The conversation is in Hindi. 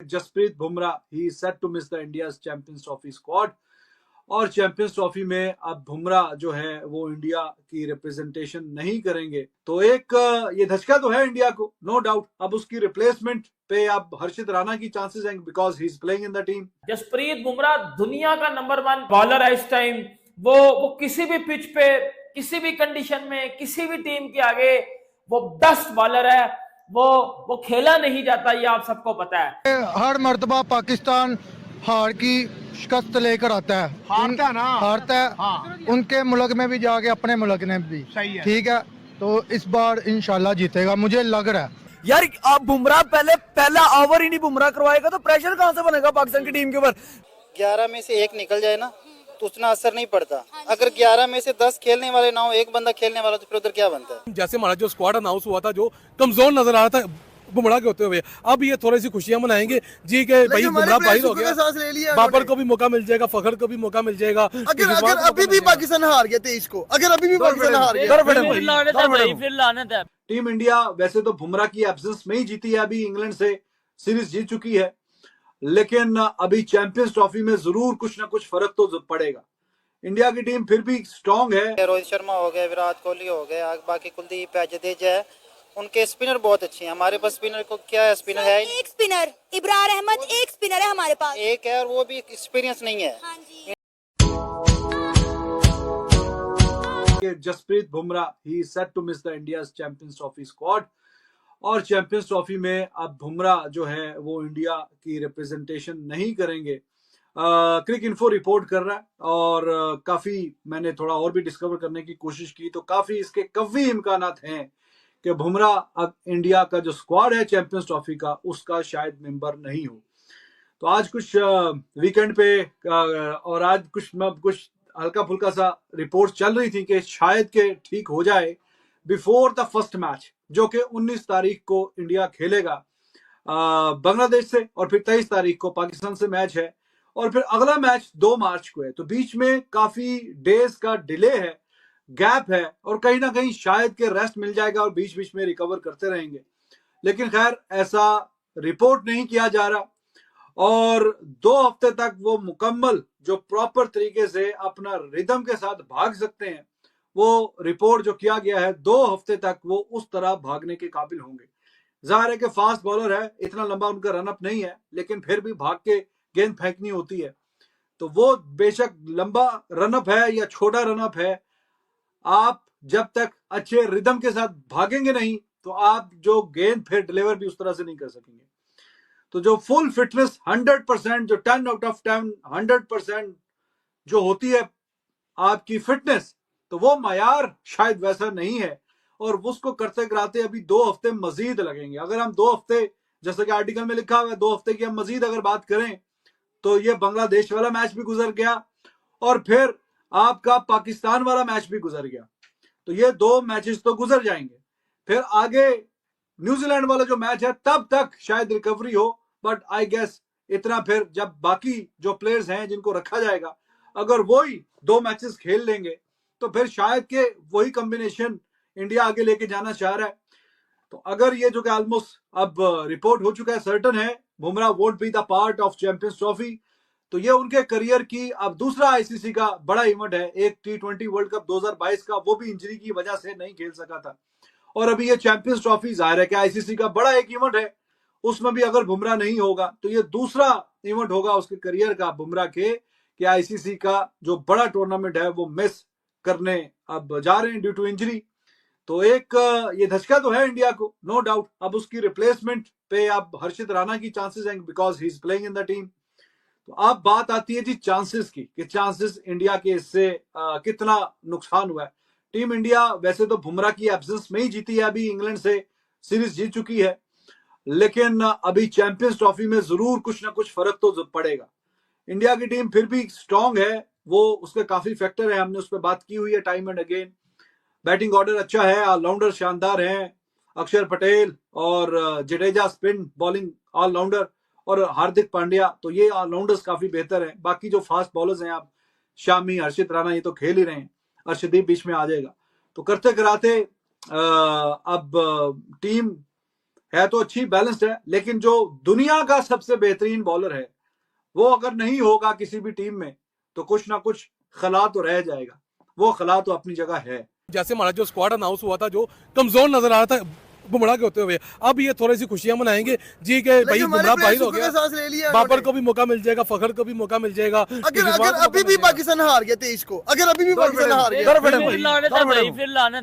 Jasprit Bumrah he set to miss the India Champions Trophy squad. और चैंपियंस ट्रॉफी में अब बुमराह जो है वो इंडिया की रिप्रेजेंटेशन नहीं करेंगे, तो एक ये धचका तो है इंडिया को, नो डाउट। अब उसकी रिप्लेसमेंट पे अब हर्षित राणा की चांसेस हैं because he is playing in the team. Jasprit Bumrah दुनिया का नंबर 1 बॉलर है इस टाइम। वो किसी भी पिच पे, किसी भी कंडीशन में, किसी भी टीम के आगे वो बेस्ट बॉलर है। वो खेला नहीं जाता, ये आप सबको पता है। हर मर्तबा पाकिस्तान हार की शिकस्त लेकर आता है, हारता है। हाँ। उनके मुल्क में भी जाके अपने मुल्क ने भी सही है, ठीक है। तो इस बार इंशाल्लाह जीतेगा, मुझे लग रहा है। यार आप बुमराह पहला ओवर ही नहीं बुमराह करवाएगा तो प्रेशर कहां से बनेगा पाकिस्तान की टीम के ऊपर। 11 में से एक निकल जाए ना तो उतना असर नहीं पड़ता। अगर 11 में से 10 खेलने वाले ना हो, एक बंदा खेलने वाला, तो फिर उधर क्या बनता है। जैसे हमारा जो स्क्वाड अनाउंस हुआ था, जो कमजोर नजर आ रहा था बुमराह के होते हुए, अब ये थोड़ी सी खुशियां मनाएंगे जी के भाई बुमराह बाहर हो गया, बाबर को भी मौका मिल जाएगा, फखर को भी मौका मिल जाएगा। अगर अभी भी पाकिस्तान हार गया 23 को, अगर अभी भी पाकिस्तान हार गया, फिर लानत है। टीम इंडिया वैसे तो बुमराह की एब्सेंस में ही जीती है, अभी इंग्लैंड से सीरीज जीत चुकी है, लेकिन अभी चैंपियंस ट्रॉफी में जरूर कुछ ना कुछ फर्क तो पड़ेगा। इंडिया की टीम फिर भी स्ट्रांग है। रोहित शर्मा हो गए, विराट कोहली हो गए, बाकी कुलदीप है, जडेजा है, उनके स्पिनर बहुत अच्छे हैं। हमारे पास स्पिनर को क्या है, स्पिनर है एक स्पिनर इब्रार अहमद, एक स्पिनर है हमारे पास, एक है, और वो भी एक्सपीरियंस नहीं है। हाँ जी। जसप्रीत बुमराह ही set to miss the India Champions Trophy squad. और चैंपियंस ट्रॉफी में अब बुमराह जो है वो इंडिया की रिप्रेजेंटेशन नहीं करेंगे। क्रिक इन्फो रिपोर्ट कर रहा है, और काफी मैंने थोड़ा और भी डिस्कवर करने की कोशिश की, तो काफी इसके कवी इम्कानात हैं कि बुमराह अब इंडिया का जो स्क्वाड है चैंपियंस ट्रॉफी का, उसका शायद मेंबर नहीं हो। तो आज कुछ वीकेंड पे और आज कुछ हल्का फुल्का सा रिपोर्ट चल रही थी कि शायद के ठीक हो जाए बिफोर द फर्स्ट मैच, जो कि 19 तारीख को इंडिया खेलेगा बांग्लादेश से, और फिर 23 तारीख को पाकिस्तान से मैच है, और फिर अगला मैच 2 मार्च को है। तो बीच में काफी डेज का डिले है, गैप है, और कहीं ना कहीं शायद के रेस्ट मिल जाएगा और बीच बीच में रिकवर करते रहेंगे, लेकिन खैर ऐसा रिपोर्ट नहीं किया जा रहा। और 2 हफ्ते तक वो मुकम्मल जो प्रॉपर तरीके से अपना रिदम के साथ भाग सकते हैं, वो रिपोर्ट जो किया गया है 2 हफ्ते तक वो उस तरह भागने के काबिल होंगे। जाहिर है कि फास्ट बॉलर है, इतना लंबा उनका रनअप नहीं है, लेकिन फिर भी भाग के गेंद फेंकनी होती है, तो वो बेशक लंबा रनअप है या छोटा रनअप है, आप जब तक अच्छे रिदम के साथ भागेंगे नहीं, तो आप जो गेंद फिर डिलीवर भी उस तरह से नहीं कर सकेंगे। तो जो फुल फिटनेस 100%, जो 10 आउट ऑफ 10 100% जो होती है आपकी फिटनेस, तो वो मायार शायद वैसा नहीं है, और उसको करते कराते अभी 2 हफ्ते मजीद लगेंगे। अगर हम 2 हफ्ते, जैसे कि आर्टिकल में लिखा हुआ है, 2 हफ्ते की हम मजीद अगर बात करें, तो ये बांग्लादेश वाला मैच भी गुजर गया, और फिर आपका पाकिस्तान वाला मैच भी गुजर गया, तो ये 2 मैचेस तो गुजर जाएंगे। फिर आगे न्यूजीलैंड वाला जो मैच है, तब तक शायद रिकवरी हो, बट आई गेस इतना फिर जब बाकी जो प्लेयर्स हैं जिनको रखा जाएगा, अगर वही 2 मैचेस खेल लेंगे, तो फिर शायद के वही कॉम्बिनेशन इंडिया आगे लेके जाना चाह रहा है। तो अगर ये जो कि ऑलमोस्ट अब रिपोर्ट हो चुका है, सर्टन है Bumrah won't be the part of champions trophy, तो ये उनके करियर की अब दूसरा आईसीसी का बड़ा इवेंट है। एक T20 वर्ल्ड कप 2022 का, वो भी इंजरी की वजह से नहीं खेल सका था, और अभी ये चैंपियंस ट्रॉफी जाहिर है कि आईसीसी का बड़ा एक इवेंट है, उसमें भी अगर बुमराह नहीं होगा तो ये दूसरा इवेंट होगा उसके करियर का, बुमराह के, कि आईसीसी का जो बड़ा टूर्नामेंट है वो मिस करने अब जा रहे हैं ड्यू टू इंजरी। तो एक ये धचका तो है इंडिया को, नो डाउट। अब उसकी रिप्लेसमेंट पे अब हर्षित राणा की चांसेस हैं because he is playing in the team. तो अब बात आती है जी चांसेस की, कि चांसेस इंडिया के इससे कितना नुकसान हुआ है। टीम इंडिया वैसे तो बुमराह की एब्सेंस में ही जीती है, अभी इंग्लैंड से सीरीज जीत चुकी है, लेकिन अभी चैंपियंस ट्रॉफी में जरूर कुछ ना कुछ फर्क तो पड़ेगा। इंडिया की टीम फिर भी स्ट्रांग है, वो उसके काफी फैक्टर है, हमने उस पर बात की हुई है time and again. Batting order अच्छा है, ऑलराउंडर शानदार हैं, अक्षर पटेल और जडेजा स्पिन बॉलिंग ऑलराउंडर, और हार्दिक पांड्या, तो ये ऑलराउंडर्स काफी बेहतर हैं। बाकी जो फास्ट बॉलर्स हैं, आप शामी, हर्षित राणा, ये तो खेल ही रहे हैं, अर्शदीप बीच में आ जाएगा। तो करते कराते अब टीम है तो अच्छी, बैलेंस्ड है, लेकिन जो दुनिया का सबसे बेहतरीन बॉलर है वो अगर नहीं होगा किसी भी टीम में तो कुछ ना कुछ खला तो रह जाएगा। वो खला तो अपनी जगह है। जैसे हमारा जो स्क्वाड अनाउंस हुआ था जो कमजोर नजर आ रहा था बुमराह के होते हुए, अब ये थोड़ी सी खुशियां मनाएंगे जी के भाई बुमराह बाहर हो गया, बाबर को भी मौका मिल जाएगा, फखर को भी मौका मिल जाएगा। अगर अभी भी पाकिस्तान हार गया 23 को, अगर अभी भी पाकिस्तान हार गया फिर लानत है भाई, फिर लानत है।